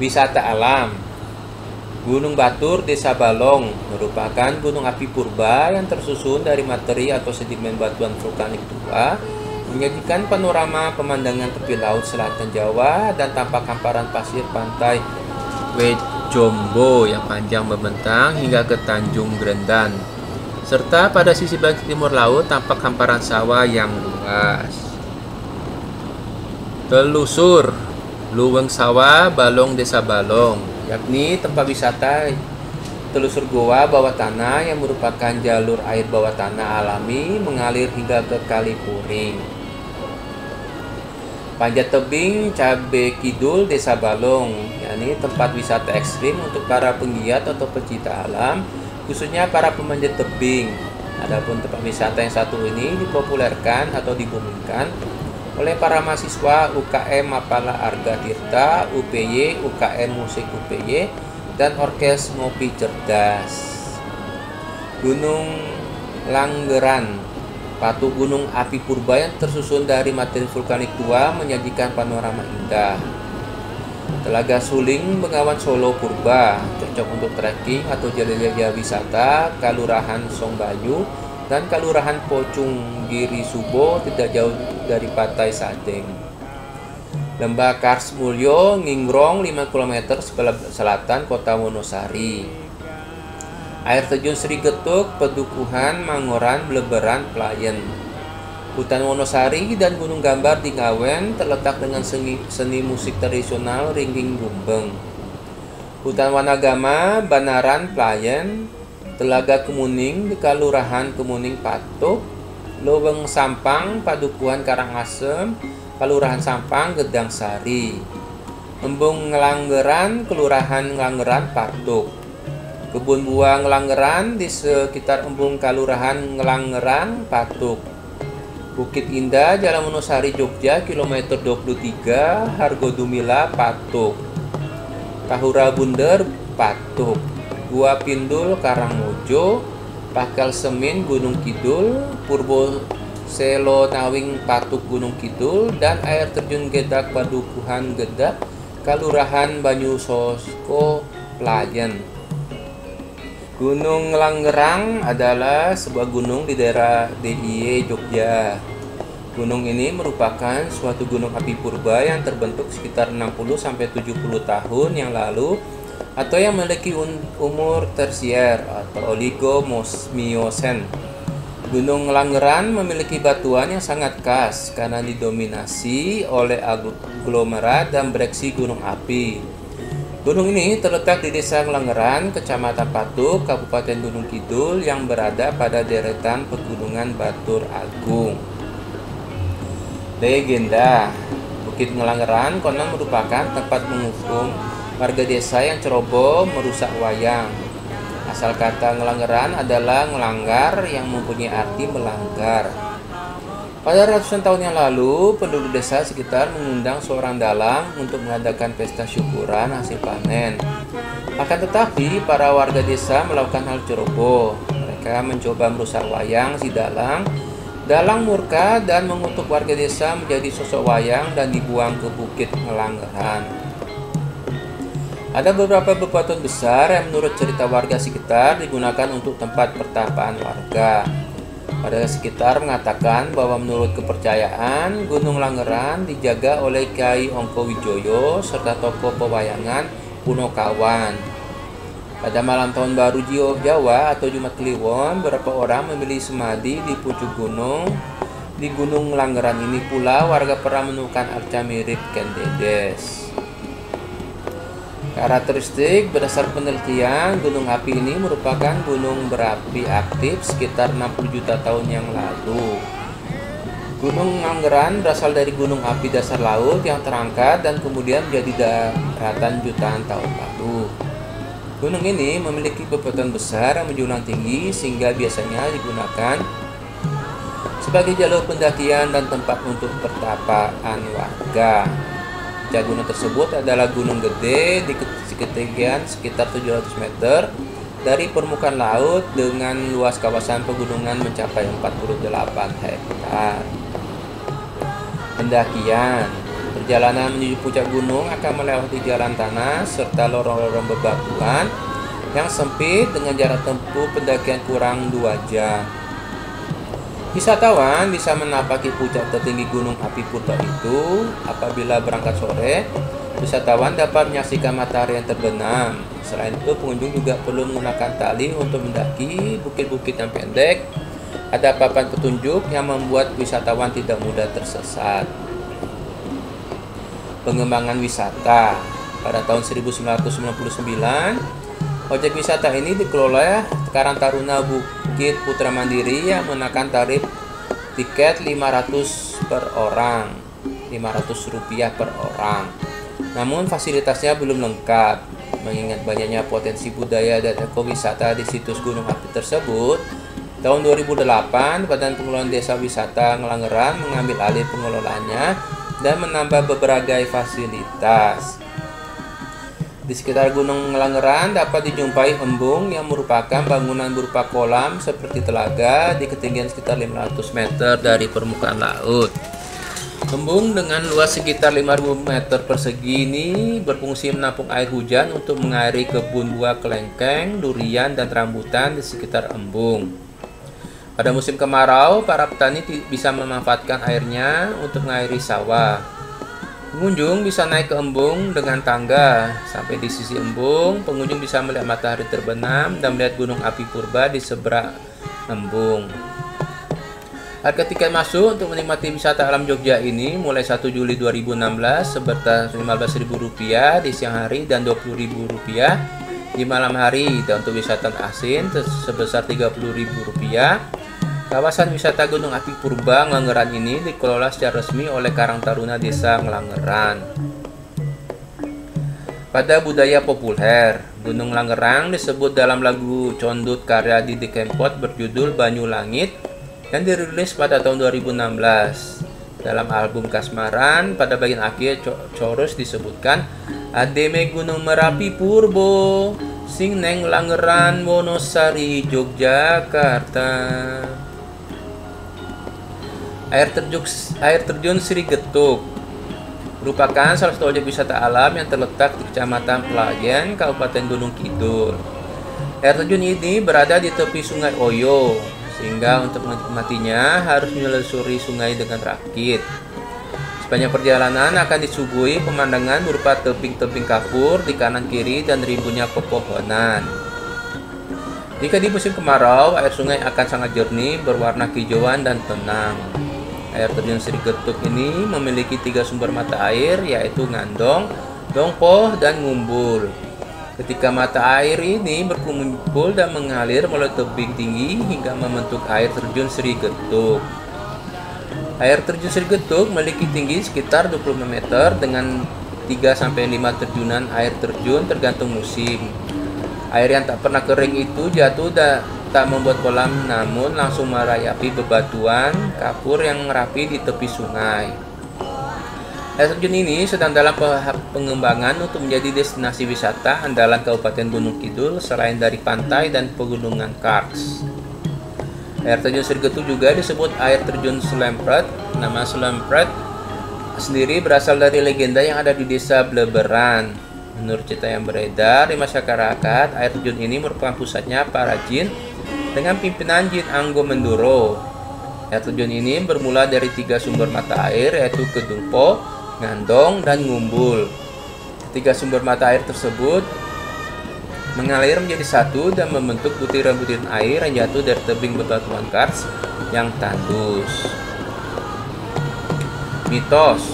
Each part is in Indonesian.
Wisata alam. Gunung Batur, Desa Balong merupakan gunung api purba yang tersusun dari materi atau sedimen batuan vulkanik tua, menyajikan panorama pemandangan tepi laut selatan Jawa dan tampak hamparan pasir pantai Wejombo yang panjang membentang hingga ke Tanjung Grendan. Serta pada sisi bagian timur laut tampak hamparan sawah yang luas. Telusur Luweng Sawah Balong Desa Balong, yakni tempat wisata telusur goa bawah tanah yang merupakan jalur air bawah tanah alami mengalir hingga ke Kali Puring. Panjat Tebing Cabe Kidul Desa Balong, yakni tempat wisata ekstrim untuk para penggiat atau pecinta alam, khususnya para pemanjat tebing. Adapun tempat wisata yang satu ini dipopulerkan atau dibumikan oleh para mahasiswa UKM Mapala Arga Tirta, UPY, UKM Musik UPY, dan Orkes Ngopi Cerdas. Gunung Langgeran, patung gunung api purba yang tersusun dari materi vulkanik tua, menyajikan panorama indah. Telaga Suling Bengawan Solo Purba, cocok untuk trekking atau jelajah wisata. Kalurahan Songbayu dan Kalurahan Pocung Giri Subo tidak jauh dari Pantai Sadeng. Lembah Kars Mulyo Ngingrong 5 km selatan kota Wonosari. Air terjun Sri Getuk, Pedukuhan, Mangoran, Bleberan, Playen. Hutan Wonosari dan Gunung Gambar di Ngawen terletak dengan seni musik tradisional Ringging Gumbeng. Hutan Wanagama, Banaran, Playen. Telaga Kemuning di Kalurahan Kemuning Patuk. Loweng Sampang, Padukuhan Karangasem, Kalurahan Sampang, Gedang Sari. Embung Ngelanggeran, Kelurahan Ngelanggeran, Patuk. Kebun buah Ngelanggeran di sekitar Embung Kalurahan Ngelanggeran, Patuk. Bukit Indah, Jalan Wonosari, Jogja, kilometer 23, Hargodumila, Patuk. Tahura Bunder, Patuk. Gua Pindul, Karangmojo. Pakal Semin, Gunung Kidul. Purbo Selo Nawing, Patuk, Gunung Kidul. Dan air terjun Gedak, Padukuhan Gedak, Kalurahan Banyusosko, Playen. Gunung Langgerang adalah sebuah gunung di daerah DIY Jogja. Gunung ini merupakan suatu gunung api purba yang terbentuk sekitar 60-70 tahun yang lalu atau yang memiliki umur tersier atau oligomiosen. Gunung Langgeran memiliki batuan yang sangat khas karena didominasi oleh aglomerat dan breksi gunung api. Gunung ini terletak di Desa Langgeran, Kecamatan Patuk, Kabupaten Gunung Kidul yang berada pada deretan pegunungan Batur Agung. Legenda Bukit Ngelanggeran konon merupakan tempat menghukum warga desa yang ceroboh merusak wayang. Asal kata Ngelanggeran adalah ngelanggar yang mempunyai arti melanggar. Pada ratusan tahun yang lalu, penduduk desa sekitar mengundang seorang dalang untuk mengadakan pesta syukuran hasil panen. Akan tetapi, para warga desa melakukan hal ceroboh. Mereka mencoba merusak wayang si dalang. Dalang murka dan mengutuk warga desa menjadi sosok wayang dan dibuang ke Bukit Ngelanggeran. Ada beberapa bebatuan besar yang menurut cerita warga sekitar digunakan untuk tempat pertapaan warga. Pada sekitar mengatakan bahwa menurut kepercayaan Gunung Langgeran dijaga oleh Kyai Ongko Wijoyo serta tokoh pewayangan Punokawan. Pada malam tahun baru Jawa atau Jumat Kliwon, beberapa orang memilih semadi di puncak gunung. Di Gunung Langgeran ini pula warga pernah menemukan arca mirip Ken Dedes. Karakteristik berdasar penelitian, gunung api ini merupakan gunung berapi aktif sekitar 60 juta tahun yang lalu. Gunung Langgeran berasal dari gunung api dasar laut yang terangkat dan kemudian menjadi daratan jutaan tahun lalu. Gunung ini memiliki bebatuan besar yang menjulang tinggi sehingga biasanya digunakan sebagai jalur pendakian dan tempat untuk pertapaan warga. Gunung tersebut adalah Gunung Gede di ketinggian sekitar 700 meter dari permukaan laut dengan luas kawasan pegunungan mencapai 48 hektar. Pendakian Perjalanan menuju puncak gunung akan melewati jalan tanah serta lorong-lorong bebatuan yang sempit dengan jarak tempuh pendakian kurang 2 jam. Wisatawan bisa menapaki puncak tertinggi gunung api Purba itu apabila berangkat sore. Wisatawan dapat menyaksikan matahari yang terbenam. Selain itu, pengunjung juga perlu menggunakan tali untuk mendaki bukit-bukit yang pendek. Ada papan petunjuk yang membuat wisatawan tidak mudah tersesat. Pengembangan wisata. Pada tahun 1999, objek wisata ini dikelola Karang Taruna Bukit Putra Mandiri yang mengenakan tarif tiket 500 per orang, Rp500 per orang. Namun fasilitasnya belum lengkap. Mengingat banyaknya potensi budaya dan ekowisata di situs gunung api tersebut, tahun 2008 Badan Pengelolaan Desa Wisata Ngelanggeran mengambil alih pengelolaannya dan menambah beberapa fasilitas. Di sekitar Gunung Ngelanggeran dapat dijumpai embung yang merupakan bangunan berupa kolam seperti telaga di ketinggian sekitar 500 meter dari permukaan laut. Embung dengan luas sekitar 5.000 meter persegi ini berfungsi menampung air hujan untuk mengairi kebun buah kelengkeng, durian, dan rambutan di sekitar embung. Pada musim kemarau, para petani bisa memanfaatkan airnya untuk mengairi sawah. Pengunjung bisa naik ke embung dengan tangga. Sampai di sisi embung, pengunjung bisa melihat matahari terbenam dan melihat gunung api purba di seberang embung. Harga tiket masuk untuk menikmati wisata alam Jogja ini mulai 1 Juli 2016 sebesar Rp15.000 di siang hari dan Rp20.000 di malam hari, dan untuk wisatawan asing sebesar Rp30.000. Kawasan wisata Gunung Api Purba Ngelanggeran ini dikelola secara resmi oleh Karang Taruna Desa Ngelanggeran. Pada budaya populer, Gunung Ngelanggeran disebut dalam lagu Condut karya Didi Kempot berjudul Banyu Langit yang dirilis pada tahun 2016. Dalam album Kasmaran, pada bagian akhir chorus disebutkan Ademe Gunung Merapi Purbo, sing neng Langgeran Wonosari Yogyakarta. Air terjun Sri Getuk merupakan salah satu objek wisata alam yang terletak di Kecamatan Pelayan, Kabupaten Gunung Kidul. Air terjun ini berada di tepi Sungai Oyo, sehingga untuk menikmatinya harus menelusuri sungai dengan rakit. Sepanjang perjalanan akan disuguhi pemandangan berupa tebing-tebing kapur di kanan kiri dan rimbunnya pepohonan. Jika di musim kemarau, air sungai akan sangat jernih, berwarna hijauan dan tenang. Air terjun Sri Getuk ini memiliki 3 sumber mata air, yaitu Ngandong, Dongpoh, dan Ngumbul. Ketika mata air ini berkumpul dan mengalir melalui tebing tinggi hingga membentuk air terjun Sri Getuk. Air terjun Sri Getuk memiliki tinggi sekitar 25 meter dengan 3-5 terjunan air terjun tergantung musim. Air yang tak pernah kering itu jatuh tak membuat kolam, namun langsung merayapi bebatuan kapur yang rapi di tepi sungai. Air terjun ini sedang dalam pengembangan untuk menjadi destinasi wisata andalan Kabupaten Gunung Kidul selain dari pantai dan pegunungan Kars. Air terjun Sri Getuk juga disebut air terjun Slempret. Nama Slempret sendiri berasal dari legenda yang ada di desa Bleberan. Menurut cerita yang beredar di masyarakat, air terjun ini merupakan pusatnya para jin dengan pimpinan Jin Anggo Menduro. Air terjun ini bermula dari 3 sumber mata air, yaitu Kedungpo, Ngandong, dan Ngumbul. 3 sumber mata air tersebut mengalir menjadi satu dan membentuk butiran-butiran air yang jatuh dari tebing bebatuan kars yang tandus. Mitos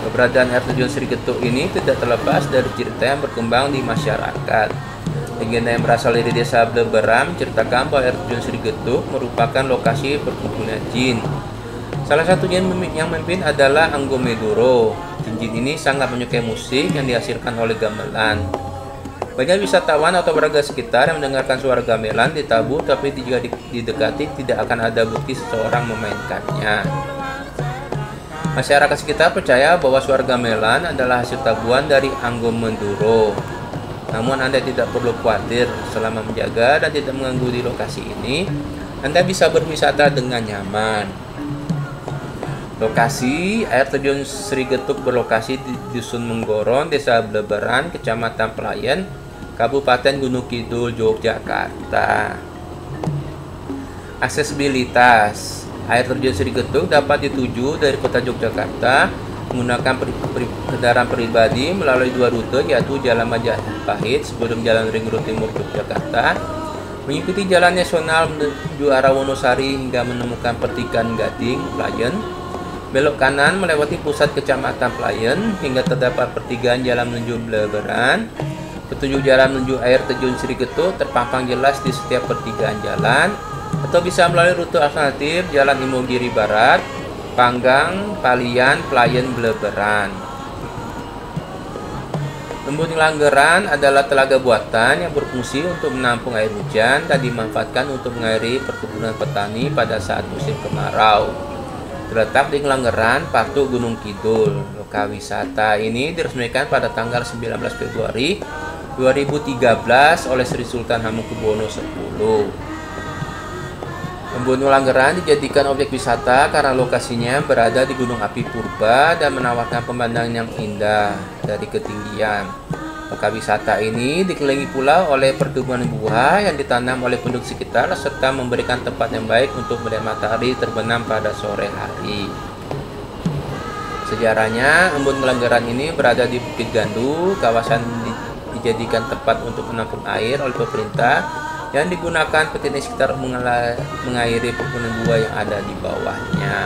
keberadaan air terjun Sri Getuk ini tidak terlepas dari cerita yang berkembang di masyarakat. Legenda yang berasal dari desa Bleberam menceritakan bahwa air terjun Sri Getuk merupakan lokasi berkumpulnya jin. Salah satu jin yang memimpin adalah Anggo Meduro. Jin ini sangat menyukai musik yang dihasilkan oleh gamelan. Banyak wisatawan atau warga sekitar yang mendengarkan suara gamelan ditabuh, tapi jika didekati tidak akan ada bukti seseorang memainkannya. Masyarakat sekitar percaya bahwa suara gamelan adalah hasil tabuhan dari Anggo Menduro. Namun Anda tidak perlu khawatir, selama menjaga dan tidak mengganggu di lokasi ini, Anda bisa berwisata dengan nyaman. Lokasi air terjun Sri Getuk berlokasi di Dusun Menggoron, Desa Bleberan, Kecamatan Pelayan, Kabupaten Gunung Kidul, Yogyakarta. Aksesibilitas air terjun Sri Getuk dapat dituju dari kota Yogyakarta menggunakan kendaraan pribadi melalui dua rute, yaitu Jalan Majapahit sebelum Jalan Ring Road Timur Yogyakarta, mengikuti jalan nasional menuju arah Wonosari hingga menemukan pertigaan Gading, Pelayan, belok kanan melewati pusat Kecamatan Pelayan hingga terdapat pertigaan jalan menuju Bleberan. Petunjuk jalan menuju air terjun Sri Getuk terpampang jelas di setiap pertigaan jalan, atau bisa melalui rute alternatif Jalan Imogiri Barat, Panggang, Palian, Pelayan, Bleberan. Embun Langgeran adalah telaga buatan yang berfungsi untuk menampung air hujan dan dimanfaatkan untuk mengairi perkebunan petani pada saat musim kemarau. Terletak di Langgeran, Patuk, Gunung Kidul. Lokasi wisata ini diresmikan pada tanggal 19 Februari 2013 oleh Sri Sultan Hamengkubuwono X. Embun Langgeran dijadikan objek wisata karena lokasinya berada di Gunung Api Purba dan menawarkan pemandangan yang indah dari ketinggian. Lokasi wisata ini dikelilingi pula oleh perkebunan buah yang ditanam oleh penduduk sekitar serta memberikan tempat yang baik untuk melihat matahari terbenam pada sore hari. Sejarahnya, Embun Langgeran ini berada di Bukit Gandu, kawasan dijadikan tempat untuk menampung air oleh pemerintah yang digunakan petani sekitar mengairi perkebunan buah yang ada di bawahnya.